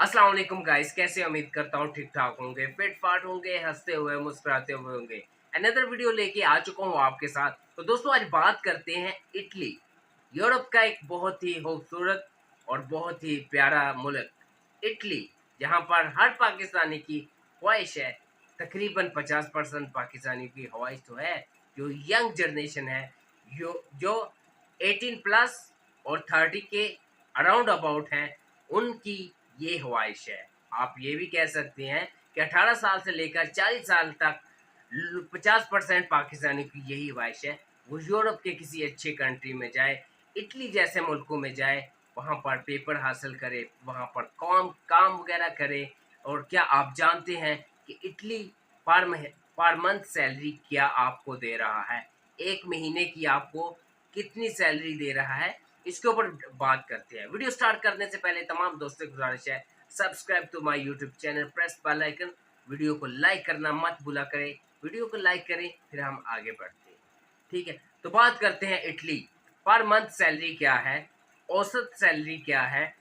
अस्सलाम वालेकुम गाइस, कैसे उम्मीद करता हूँ ठीक ठाक होंगे, फिट फाट होंगे, हंसते हुए मुस्कुराते हुए होंगे। अनदर वीडियो लेके आ चुका हूँ आपके साथ। तो दोस्तों आज बात करते हैं इटली, यूरोप का एक बहुत ही खूबसूरत और बहुत ही प्यारा मुल्क इटली, जहाँ पर हर पाकिस्तानी की ख्वाहिश है। तकरीबन 50% पाकिस्तानी की ख्वाहिश तो है, जो यंग जनरेशन है, जो 18 प्लस और 30 के अराउंड अबाउट हैं, उनकी ये ख्वाहिश है। आप ये भी कह सकते हैं कि 18 साल से लेकर 40 साल तक 50% पाकिस्तानी की यही ख्वाहिश है, वो यूरोप के किसी अच्छे कंट्री में जाए, इटली जैसे मुल्कों में जाए, वहाँ पर पेपर हासिल करे, वहाँ पर काम काम वगैरह करे। और क्या आप जानते हैं कि इटली पर मंथ सैलरी क्या आपको दे रहा है? एक महीने की आपको कितनी सैलरी दे रहा है? इसके ऊपर बात करते हैं। वीडियो स्टार्ट करने से पहले तमाम दोस्तों की गुजारिश है, subscribe to my YouTube channel, press bell icon, video को लाइक करना मत भूला करें। वीडियो को लाइक करें, फिर हम आगे बढ़ते हैं। ठीक है, तो बात करते हैं इटली पर मंथ सैलरी क्या है, औसत सैलरी क्या है,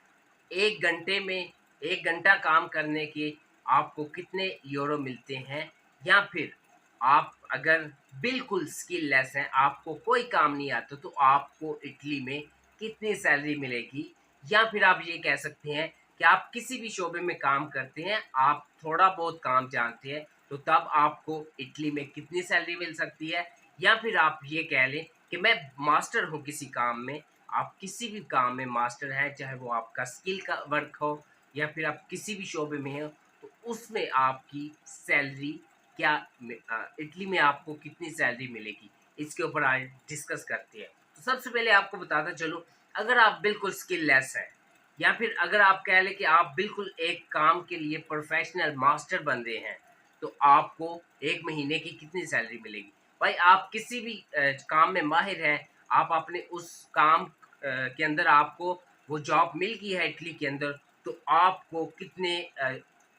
एक घंटे में 1 घंटा काम करने के आपको कितने यूरो मिलते हैं, या फिर आप अगर बिल्कुल स्किल लेस हैं, आपको कोई काम नहीं आता, तो आपको इटली में कितनी सैलरी मिलेगी। या फिर आप ये कह सकते हैं कि आप किसी भी शोबे में काम करते हैं, आप थोड़ा बहुत काम जानते हैं, तो तब आपको इटली में कितनी सैलरी मिल सकती है। या फिर आप ये कह लें कि मैं मास्टर हूँ किसी काम में, आप किसी भी काम में मास्टर हैं, चाहे वो आपका स्किल का वर्क हो या फिर आप किसी भी शोबे में हो, तो उसमें आपकी सैलरी क्या इटली में आपको कितनी सैलरी मिलेगी, इसके ऊपर आज डिस्कस करते हैं। तो सबसे पहले आपको बताता चलूँ, अगर आप बिल्कुल स्किल लेस हैं, या फिर अगर आप कह लें कि आप बिल्कुल एक काम के लिए प्रोफेशनल मास्टर बंदे हैं, तो आपको एक महीने की कितनी सैलरी मिलेगी। भाई आप किसी भी काम में माहिर हैं, आप अपने उस काम के अंदर आपको वो जॉब मिल गई है इटली के अंदर, तो आपको कितने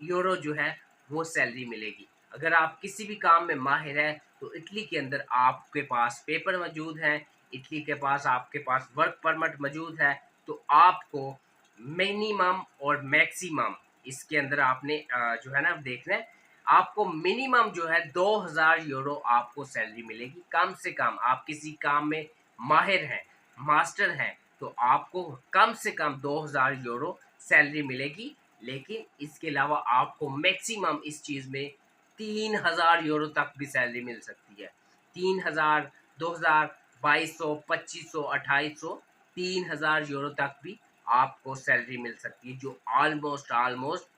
यूरो जो है वो सैलरी मिलेगी। अगर आप किसी भी काम में माहिर हैं, तो इटली के अंदर आपके पास पेपर मौजूद हैं, इटली के पास आपके पास वर्क परमिट मौजूद है, तो आपको मिनिमम और मैक्सिमम इसके अंदर आपने जो है ना देखना है, आपको मिनिमम जो है 2000 यूरो आपको सैलरी मिलेगी। कम से कम आप किसी काम में माहिर हैं, मास्टर हैं, तो आपको कम से कम 2000 यूरो सैलरी मिलेगी। लेकिन इसके अलावा आपको मैक्सिमम इस चीज़ में 3000 यूरो तक भी सैलरी मिल सकती है। 3000, 2000, 2200, 2500, 2800, 3000 यूरो तक भी आपको सैलरी मिल सकती है, जो ऑलमोस्ट ऑलमोस्ट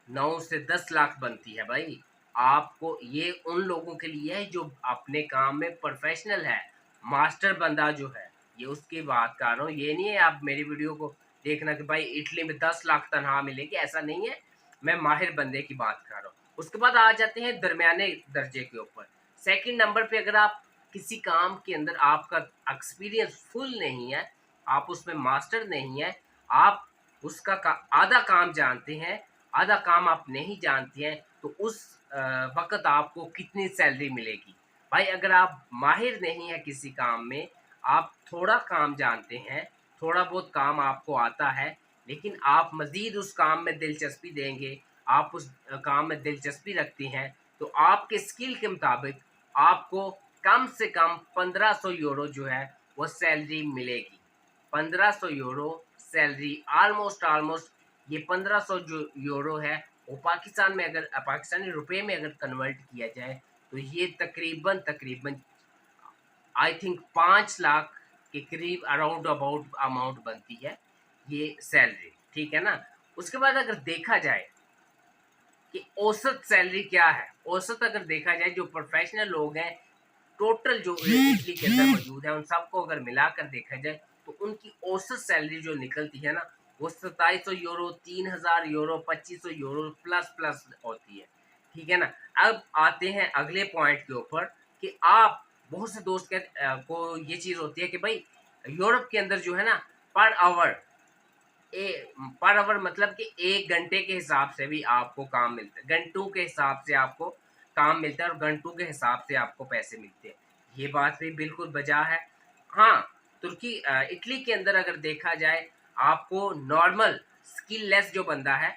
9 से 10 लाख बनती है भाई। आपको ये उन लोगों के लिए है जो अपने काम में प्रोफेशनल है, मास्टर बंदा जो है, ये उसकी बात कर रहा हूँ। ये नहीं है आप मेरी वीडियो को देखना कि भाई इटली में 10 लाख तनख्वाह मिलेगी, ऐसा नहीं है। मैं माहिर बंदे की बात कर रहा हूँ। उसके बाद आ जाते हैं दरमियाने दर्जे के ऊपर। सेकंड नंबर पे अगर आप किसी काम के अंदर आपका एक्सपीरियंस फुल नहीं है, आप उसमें मास्टर नहीं है, आप उसका आधा काम जानते हैं, आधा काम आप नहीं जानते हैं, तो उस वक़्त आपको कितनी सैलरी मिलेगी? भाई अगर आप माहिर नहीं हैं किसी काम में, आप थोड़ा काम जानते हैं, थोड़ा बहुत काम आपको आता है, लेकिन आप मज़ीद उस काम में दिलचस्पी देंगे, आप उस काम में दिलचस्पी रखते हैं, तो आपके स्किल के मुताबिक आपको कम से कम 1500 यूरो जो है, वो सैलरी मिलेगी। 1500 यूरो सैलरी ऑलमोस्ट ऑलमोस्ट, ये 1500 जो यूरो है, वो पाकिस्तान में अगर पाकिस्तानी रुपए में अगर कन्वर्ट किया जाए, तो ये तकरीबन तकरीबन आई थिंक 5 लाख के करीब अराउंड अबाउट अमाउंट बनती है ये सैलरी, ठीक है ना। उसके बाद अगर देखा जाए कि औसत सैलरी क्या है, औसत अगर देखा जाए, जो प्रोफेशनल लोग हैं, टोटल जो इटली के अंदर मौजूद है, उन सबको अगर मिलाकर देखा जाए, तो उनकी औसत सैलरी जो निकलती है ना, वो 2700 euro, 3000 euro, 2500 euro plus plus होती है, ठीक है ना। अब आते हैं अगले पॉइंट के ऊपर कि आप, बहुत से दोस्त को ये चीज़ होती है कि भाई यूरोप के अंदर जो है ना, पर आवर ए पर आवर मतलब कि 1 घंटे के हिसाब से भी आपको काम मिलता है, घंटों के हिसाब से आपको काम मिलता है और घंटों के हिसाब से आपको पैसे मिलते हैं। ये बात भी बिल्कुल बजा है। हाँ, तुर्की इटली के अंदर अगर देखा जाए, आपको नॉर्मल स्किल लेस जो बंदा है,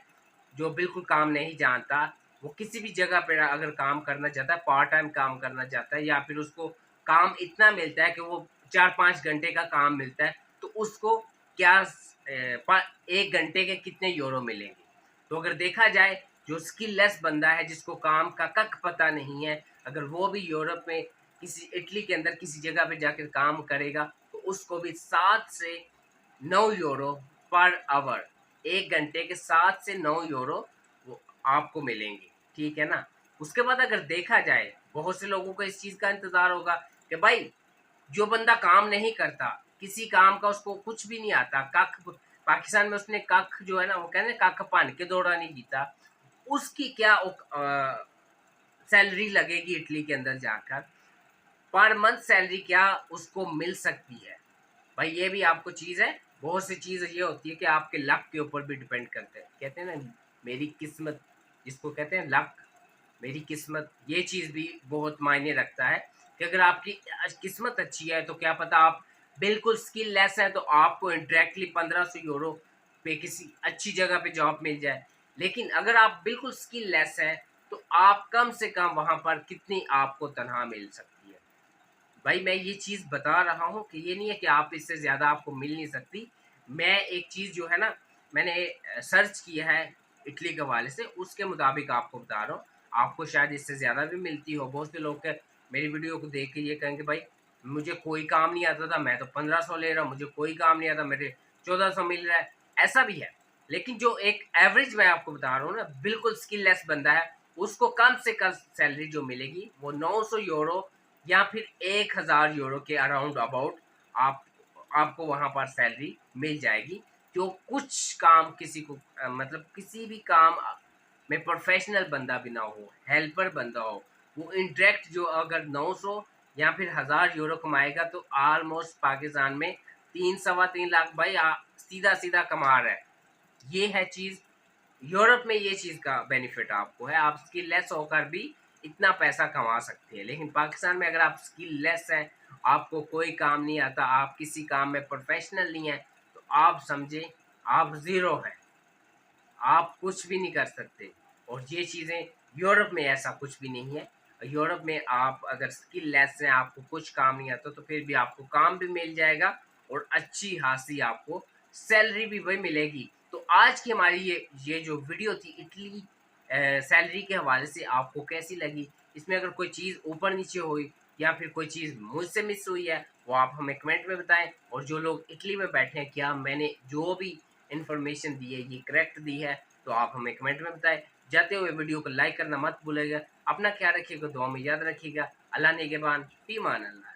जो बिल्कुल काम नहीं जानता, वो किसी भी जगह पे अगर काम करना चाहता है, पार्ट टाइम काम करना चाहता है, या फिर उसको काम इतना मिलता है कि वो 4-5 घंटे का काम मिलता है, तो उसको क्या 1 घंटे के कितने यूरो मिलेंगे? तो अगर देखा जाए, जो स्किललेस बंदा है, जिसको काम का कख पता नहीं है, अगर वो भी यूरोप में किसी इटली के अंदर किसी जगह पे जाकर काम करेगा, तो उसको भी 7 से 9 यूरो पर आवर, 1 घंटे के 7 से 9 यूरो वो आपको मिलेंगे, ठीक है ना? उसके बाद अगर देखा जाए, बहुत से लोगों को इस चीज़ का इंतज़ार होगा कि भाई, जो बंदा काम नहीं करता, किसी काम का उसको कुछ भी नहीं आता, कख पाकिस्तान में उसने कख जो है ना, वो कहते हैं कख भन के दौड़ा नहीं जीता, उसकी क्या सैलरी लगेगी इटली के अंदर जाकर, पर मंथ सैलरी क्या उसको मिल सकती है? भाई ये भी आपको चीज़ है, बहुत सी चीज़ ये होती है कि आपके लक के ऊपर भी डिपेंड करते हैं। कहते हैं ना, मेरी किस्मत, जिसको कहते हैं लक, मेरी किस्मत, ये चीज़ भी बहुत मायने रखता है कि अगर आपकी किस्मत अच्छी है, तो क्या पता आप बिल्कुल स्किल लेस हैं, तो आपको इंडायरेक्टली 1500 यूरो पे किसी अच्छी जगह पे जॉब मिल जाए। लेकिन अगर आप बिल्कुल स्किल लेस हैं, तो आप कम से कम वहाँ पर कितनी आपको तनख्वाह मिल सकती है? भाई मैं ये चीज़ बता रहा हूँ कि ये नहीं है कि आप इससे ज़्यादा आपको मिल नहीं सकती। मैं एक चीज़ जो है ना, मैंने सर्च किया है इटली के हवाले से, उसके मुताबिक आपको बता रहा हूँ। आपको शायद इससे ज़्यादा भी मिलती हो। बहुत से लोग के मेरी वीडियो को देख के ये कहेंगे, भाई मुझे कोई काम नहीं आता था, मैं तो 1500 ले रहा हूँ, मुझे कोई काम नहीं आता, मेरे 1400 मिल रहा है। ऐसा भी है। लेकिन जो एक एवरेज मैं आपको बता रहा हूँ ना, बिल्कुल स्किललेस बंदा है, उसको कम से कम सैलरी जो मिलेगी वो 900 यूरो या फिर 1000 यूरो के अराउंड अबाउट आप आपको वहाँ पर सैलरी मिल जाएगी। जो कुछ काम किसी को मतलब किसी भी काम में प्रोफेशनल बंदा भी ना हो, हेल्पर बंदा हो, वो इंडायरेक्ट जो अगर 900 या फिर 1000 यूरो कमाएगा, तो ऑलमोस्ट पाकिस्तान में 3 सवा 3 लाख भाई सीधा-सीधा कमा रहा है। ये है चीज़। यूरोप में ये चीज़ का बेनिफिट आपको है, आप स्किललेस होकर भी इतना पैसा कमा सकते हैं। लेकिन पाकिस्तान में अगर आप स्किललेस हैं, आपको कोई काम नहीं आता, आप किसी काम में प्रोफेशनल नहीं हैं, तो आप समझें आप ज़ीरो हैं, आप कुछ भी नहीं कर सकते। और ये चीज़ें यूरोप में ऐसा कुछ भी नहीं है। यूरोप में आप अगर स्किललेस हैं, आपको कुछ काम नहीं आता, तो फिर भी आपको काम भी मिल जाएगा और अच्छी खासी आपको सैलरी भी वही मिलेगी। तो आज की हमारी ये जो वीडियो थी इटली सैलरी के हवाले से, आपको कैसी लगी? इसमें अगर कोई चीज़ ऊपर-नीचे हुई या फिर कोई चीज़ मुझसे मिस हुई है, वो आप हमें कमेंट में बताएँ। और जो लोग इटली में बैठे हैं, क्या मैंने जो भी इन्फॉर्मेशन दी है ये करेक्ट दी है, तो आप हमें कमेंट में बताएं। जाते हुए वीडियो को लाइक करना मत भूलिएगा। अपना ख्याल रखिएगा, दुआ में याद रखिएगा। अल्लाह निगहबान, फीमान अल्लाह।